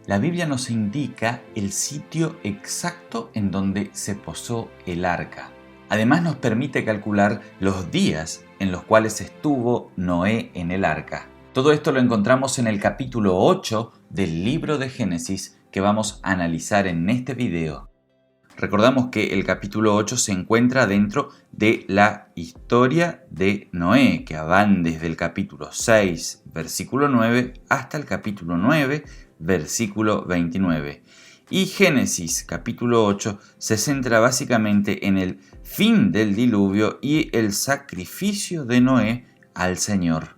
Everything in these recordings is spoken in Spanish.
La Biblia nos indica el sitio exacto en donde se posó el arca. Además nos permite calcular los días en los cuales estuvo Noé en el arca. Todo esto lo encontramos en el capítulo 8 del libro de Génesis que vamos a analizar en este video. Recordamos que el capítulo 8 se encuentra dentro de la historia de Noé, que van desde el capítulo 6, versículo 9, hasta el capítulo 9, versículo 29. Y Génesis, capítulo 8, se centra básicamente en el fin del diluvio y el sacrificio de Noé al Señor.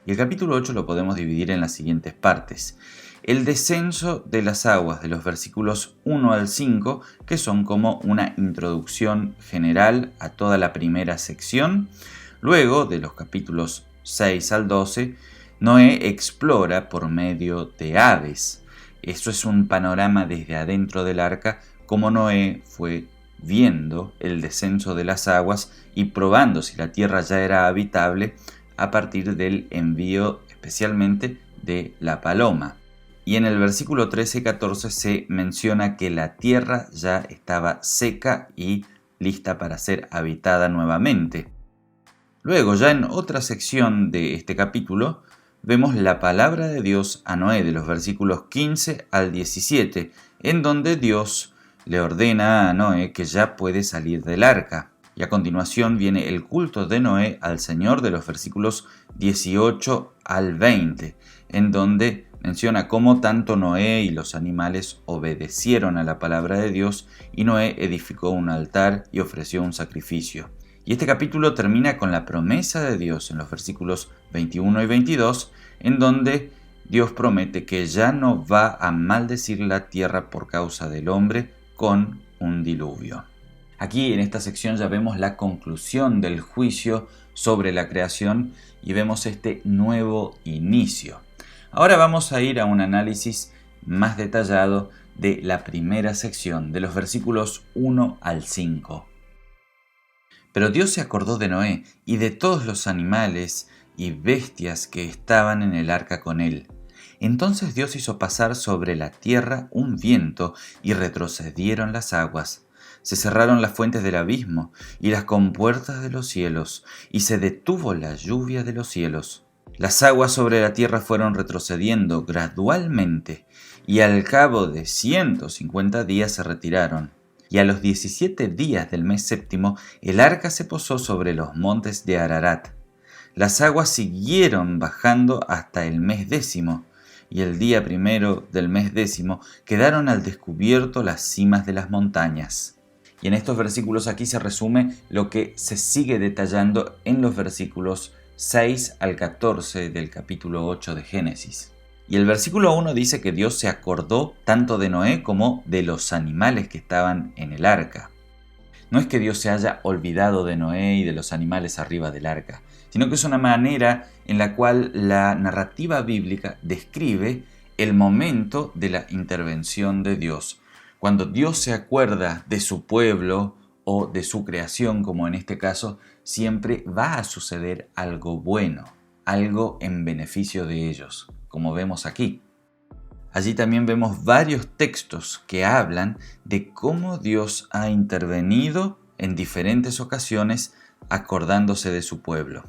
Y el capítulo 8 lo podemos dividir en las siguientes partes. El descenso de las aguas de los versículos 1 al 5, que son como una introducción general a toda la primera sección. Luego, de los capítulos 6 al 12, Noé explora por medio de aves. Esto es un panorama desde adentro del arca, como Noé fue viendo el descenso de las aguas y probando si la tierra ya era habitable a partir del envío especialmente de la paloma. Y en el versículo 13 y 14 se menciona que la tierra ya estaba seca y lista para ser habitada nuevamente. Luego, ya en otra sección de este capítulo, vemos la palabra de Dios a Noé de los versículos 15 al 17, en donde Dios le ordena a Noé que ya puede salir del arca. Y a continuación viene el culto de Noé al Señor de los versículos 18 al 20, en donde menciona cómo tanto Noé y los animales obedecieron a la palabra de Dios y Noé edificó un altar y ofreció un sacrificio. Y este capítulo termina con la promesa de Dios en los versículos 21 y 22, en donde Dios promete que ya no va a maldecir la tierra por causa del hombre con un diluvio. Aquí en esta sección ya vemos la conclusión del juicio sobre la creación y vemos este nuevo inicio. Ahora vamos a ir a un análisis más detallado de la primera sección, de los versículos 1 al 5. Pero Dios se acordó de Noé y de todos los animales y bestias que estaban en el arca con él. Entonces Dios hizo pasar sobre la tierra un viento y retrocedieron las aguas. Se cerraron las fuentes del abismo y las compuertas de los cielos, y se detuvo la lluvia de los cielos. Las aguas sobre la tierra fueron retrocediendo gradualmente, y al cabo de 150 días se retiraron. Y a los 17 días del mes séptimo, el arca se posó sobre los montes de Ararat. Las aguas siguieron bajando hasta el mes décimo, y el día primero del mes décimo quedaron al descubierto las cimas de las montañas. Y en estos versículos aquí se resume lo que se sigue detallando en los versículos 6 al 14 del capítulo 8 de Génesis. Y el versículo 1 dice que Dios se acordó tanto de Noé como de los animales que estaban en el arca. No es que Dios se haya olvidado de Noé y de los animales arriba del arca, sino que es una manera en la cual la narrativa bíblica describe el momento de la intervención de Dios. Cuando Dios se acuerda de su pueblo o de su creación, como en este caso, siempre va a suceder algo bueno, algo en beneficio de ellos, como vemos aquí. Allí también vemos varios textos que hablan de cómo Dios ha intervenido en diferentes ocasiones acordándose de su pueblo.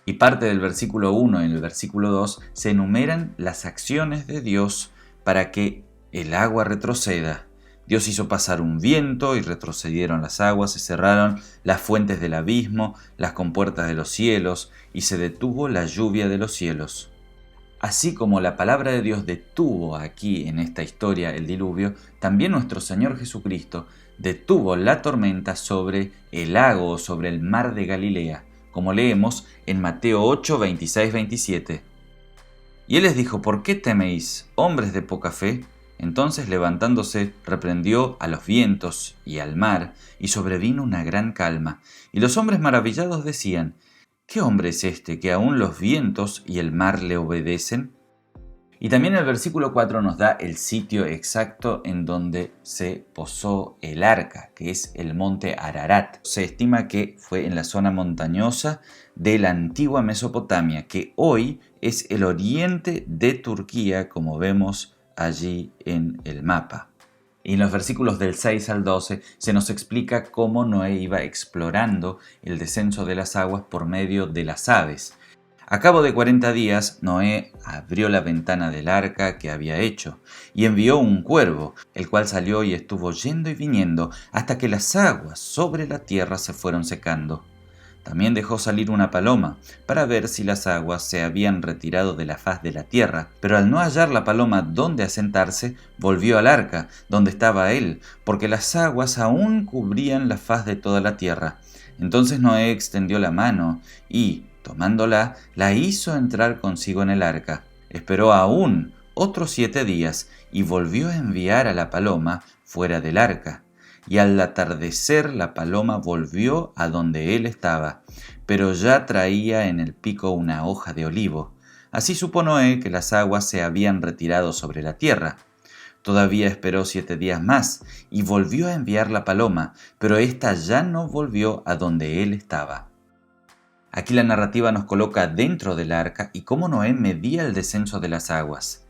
Y parte del versículo 1 y el versículo 2 se enumeran las acciones de Dios para que el agua retroceda. Dios hizo pasar un viento y retrocedieron las aguas, se cerraron las fuentes del abismo, las compuertas de los cielos, y se detuvo la lluvia de los cielos. Así como la palabra de Dios detuvo aquí en esta historia el diluvio, también nuestro Señor Jesucristo detuvo la tormenta sobre el lago o sobre el mar de Galilea, como leemos en Mateo 8, 26, 27. Y Él les dijo: ¿por qué teméis, hombres de poca fe? Entonces, levantándose, reprendió a los vientos y al mar, y sobrevino una gran calma. Y los hombres maravillados decían: ¿qué hombre es este que aún los vientos y el mar le obedecen? Y también el versículo 4 nos da el sitio exacto en donde se posó el arca, que es el monte Ararat. Se estima que fue en la zona montañosa de la antigua Mesopotamia, que hoy es el oriente de Turquía, como vemos allí en el mapa. Y en los versículos del 6 al 12 se nos explica cómo Noé iba explorando el descenso de las aguas por medio de las aves. A cabo de 40 días, Noé abrió la ventana del arca que había hecho y envió un cuervo, el cual salió y estuvo yendo y viniendo hasta que las aguas sobre la tierra se fueron secando. También dejó salir una paloma para ver si las aguas se habían retirado de la faz de la tierra, pero al no hallar la paloma donde asentarse, volvió al arca, donde estaba él, porque las aguas aún cubrían la faz de toda la tierra. Entonces Noé extendió la mano y, tomándola, la hizo entrar consigo en el arca. Esperó aún otros 7 días y volvió a enviar a la paloma fuera del arca. Y al atardecer la paloma volvió a donde él estaba, pero ya traía en el pico una hoja de olivo. Así supo Noé que las aguas se habían retirado sobre la tierra. Todavía esperó 7 días más y volvió a enviar la paloma, pero ésta ya no volvió a donde él estaba. Aquí la narrativa nos coloca dentro del arca y cómo Noé medía el descenso de las aguas.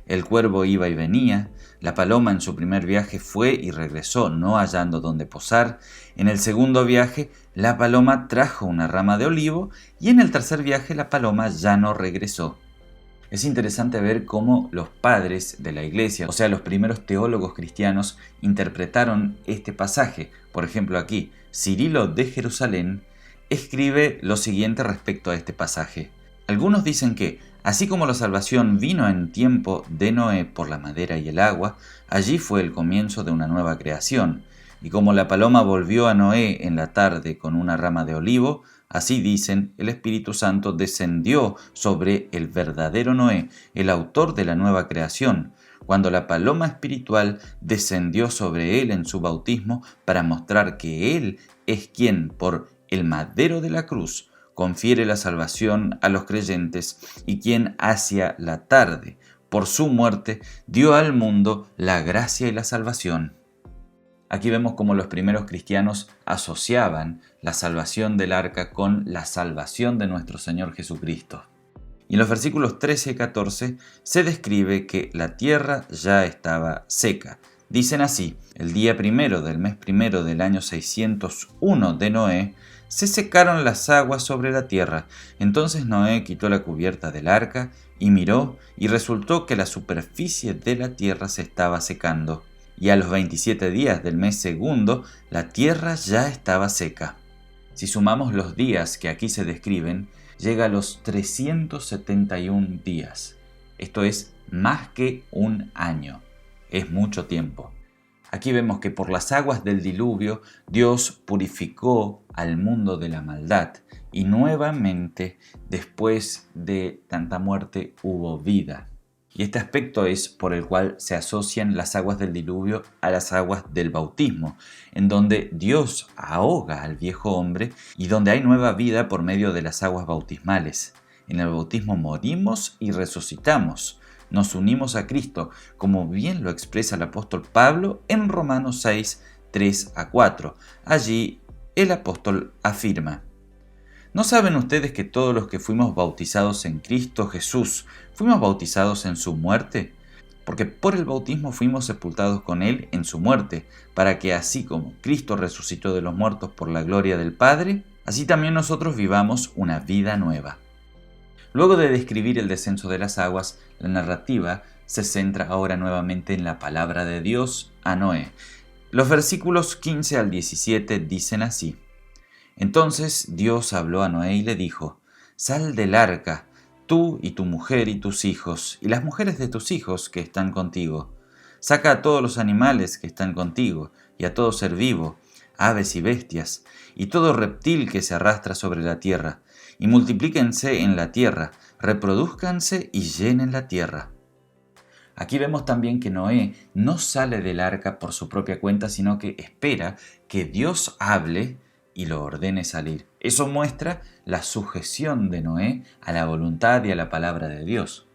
El cuervo iba y venía, la paloma en su primer viaje fue y regresó, no hallando dónde posar. En el segundo viaje, la paloma trajo una rama de olivo y en el tercer viaje la paloma ya no regresó. Es interesante ver cómo los padres de la iglesia, o sea, los primeros teólogos cristianos, interpretaron este pasaje. Por ejemplo, aquí, Cirilo de Jerusalén escribe lo siguiente respecto a este pasaje. Algunos dicen que, así como la salvación vino en tiempo de Noé por la madera y el agua, allí fue el comienzo de una nueva creación. Y como la paloma volvió a Noé en la tarde con una rama de olivo, así dicen, el Espíritu Santo descendió sobre el verdadero Noé, el autor de la nueva creación, cuando la paloma espiritual descendió sobre él en su bautismo para mostrar que él es quien, por el madero de la cruz, confiere la salvación a los creyentes y quien hacia la tarde, por su muerte, dio al mundo la gracia y la salvación. Aquí vemos cómo los primeros cristianos asociaban la salvación del arca con la salvación de nuestro Señor Jesucristo. Y en los versículos 13 y 14 se describe que la tierra ya estaba seca. Dicen así: el día primero del mes primero del año 601 de Noé, se secaron las aguas sobre la tierra. Entonces Noé quitó la cubierta del arca y miró, y resultó que la superficie de la tierra se estaba secando. Y a los 27 días del mes segundo, la tierra ya estaba seca. Si sumamos los días que aquí se describen, llega a los 371 días. Esto es más que un año. Es mucho tiempo. Aquí vemos que por las aguas del diluvio Dios purificó al mundo de la maldad y nuevamente después de tanta muerte hubo vida. Y este aspecto es por el cual se asocian las aguas del diluvio a las aguas del bautismo, en donde Dios ahoga al viejo hombre y donde hay nueva vida por medio de las aguas bautismales. En el bautismo morimos y resucitamos. Nos unimos a Cristo, como bien lo expresa el apóstol Pablo en Romanos 6, 3 a 4. Allí el apóstol afirma: ¿no saben ustedes que todos los que fuimos bautizados en Cristo Jesús, fuimos bautizados en su muerte? Porque por el bautismo fuimos sepultados con Él en su muerte, para que así como Cristo resucitó de los muertos por la gloria del Padre, así también nosotros vivamos una vida nueva. Luego de describir el descenso de las aguas, la narrativa se centra ahora nuevamente en la palabra de Dios a Noé. Los versículos 15 al 17 dicen así: Entonces Dios habló a Noé y le dijo: Sal del arca, tú y tu mujer y tus hijos, y las mujeres de tus hijos que están contigo. Saca a todos los animales que están contigo, y a todo ser vivo, aves y bestias, y todo reptil que se arrastra sobre la tierra, y multiplíquense en la tierra, reproduzcanse y llenen la tierra. Aquí vemos también que Noé no sale del arca por su propia cuenta, sino que espera que Dios hable y lo ordene salir. Eso muestra la sujeción de Noé a la voluntad y a la palabra de Dios.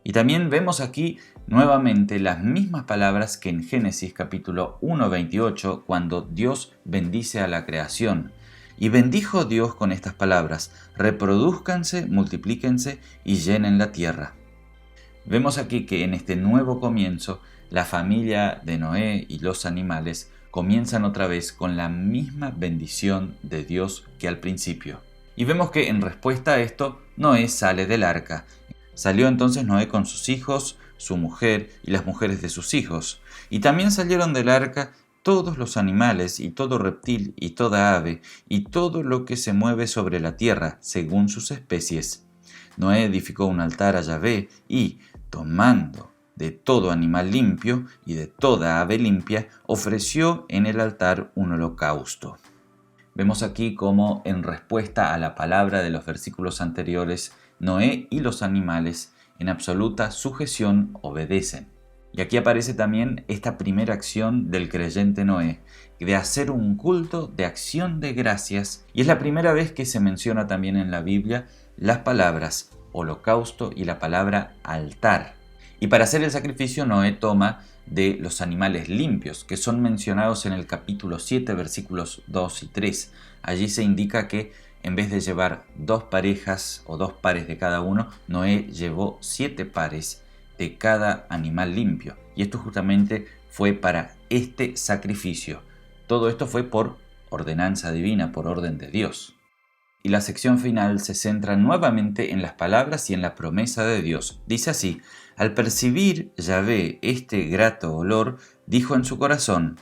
Y también vemos aquí nuevamente las mismas palabras que en Génesis capítulo 1:28, cuando Dios bendice a la creación. Y bendijo Dios con estas palabras: reprodúzcanse, multiplíquense y llenen la tierra. Vemos aquí que en este nuevo comienzo, la familia de Noé y los animales comienzan otra vez con la misma bendición de Dios que al principio. Y vemos que en respuesta a esto, Noé sale del arca. Salió entonces Noé con sus hijos, su mujer y las mujeres de sus hijos. Y también salieron del arca todos los animales y todo reptil y toda ave y todo lo que se mueve sobre la tierra según sus especies. Noé edificó un altar a Yahvé y, tomando de todo animal limpio y de toda ave limpia, ofreció en el altar un holocausto. Vemos aquí cómo, en respuesta a la palabra de los versículos anteriores, Noé y los animales en absoluta sujeción obedecen. Y aquí aparece también esta primera acción del creyente Noé, de hacer un culto de acción de gracias, y es la primera vez que se menciona también en la Biblia las palabras holocausto y la palabra altar. Y para hacer el sacrificio, Noé toma de los animales limpios, que son mencionados en el capítulo 7, versículos 2 y 3. Allí se indica que en vez de llevar 2 parejas o 2 pares de cada uno, Noé llevó 7 pares de cada animal limpio. Y esto justamente fue para este sacrificio. Todo esto fue por ordenanza divina, por orden de Dios. Y la sección final se centra nuevamente en las palabras y en la promesa de Dios. Dice así: al percibir Yahvé este grato olor, dijo en su corazón: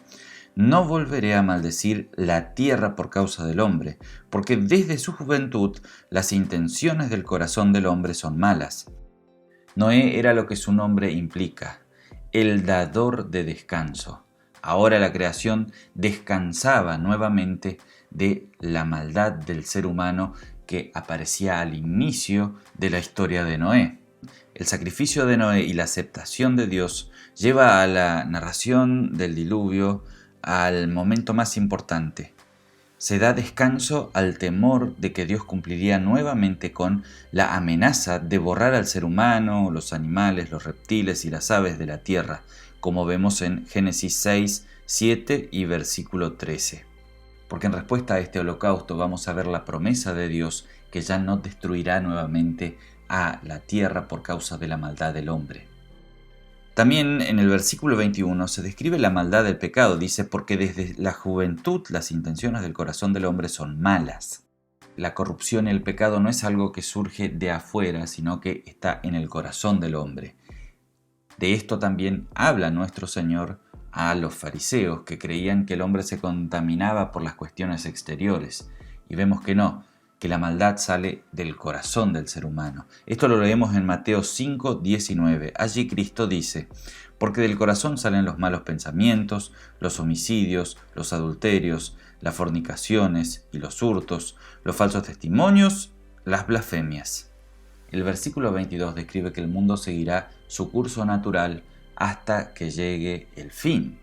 no volveré a maldecir la tierra por causa del hombre, porque desde su juventud las intenciones del corazón del hombre son malas. Noé era lo que su nombre implica, el dador de descanso. Ahora la creación descansaba nuevamente de la maldad del ser humano que aparecía al inicio de la historia de Noé. El sacrificio de Noé y la aceptación de Dios lleva a la narración del diluvio al momento más importante. Se da descanso al temor de que Dios cumpliría nuevamente con la amenaza de borrar al ser humano, los animales, los reptiles y las aves de la tierra, como vemos en Génesis 6, 7 y versículo 13. Porque en respuesta a este holocausto vamos a ver la promesa de Dios que ya no destruirá nuevamente a la tierra por causa de la maldad del hombre. También en el versículo 21 se describe la maldad del pecado. Dice: porque desde la juventud las intenciones del corazón del hombre son malas. La corrupción y el pecado no es algo que surge de afuera, sino que está en el corazón del hombre. De esto también habla nuestro Señor a los fariseos, que creían que el hombre se contaminaba por las cuestiones exteriores. Y vemos que no, que la maldad sale del corazón del ser humano. Esto lo leemos en Mateo 5, 19. Allí Cristo dice: porque del corazón salen los malos pensamientos, los homicidios, los adulterios, las fornicaciones y los hurtos, los falsos testimonios, las blasfemias. El versículo 22 describe que el mundo seguirá su curso natural hasta que llegue el fin.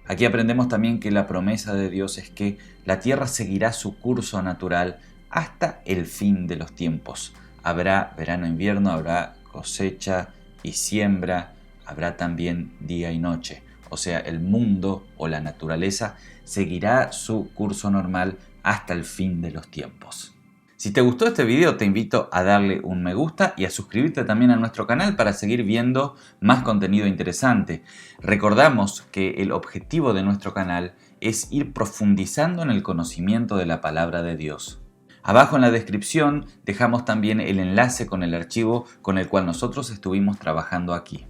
Aquí aprendemos también que la promesa de Dios es que la tierra seguirá su curso natural hasta el fin de los tiempos. Habrá verano-invierno, habrá cosecha y siembra, habrá también día y noche. O sea, el mundo o la naturaleza seguirá su curso normal hasta el fin de los tiempos. Si te gustó este video, te invito a darle un me gusta y a suscribirte también a nuestro canal para seguir viendo más contenido interesante. Recordamos que el objetivo de nuestro canal es ir profundizando en el conocimiento de la palabra de Dios. Abajo en la descripción dejamos también el enlace con el archivo con el cual nosotros estuvimos trabajando aquí.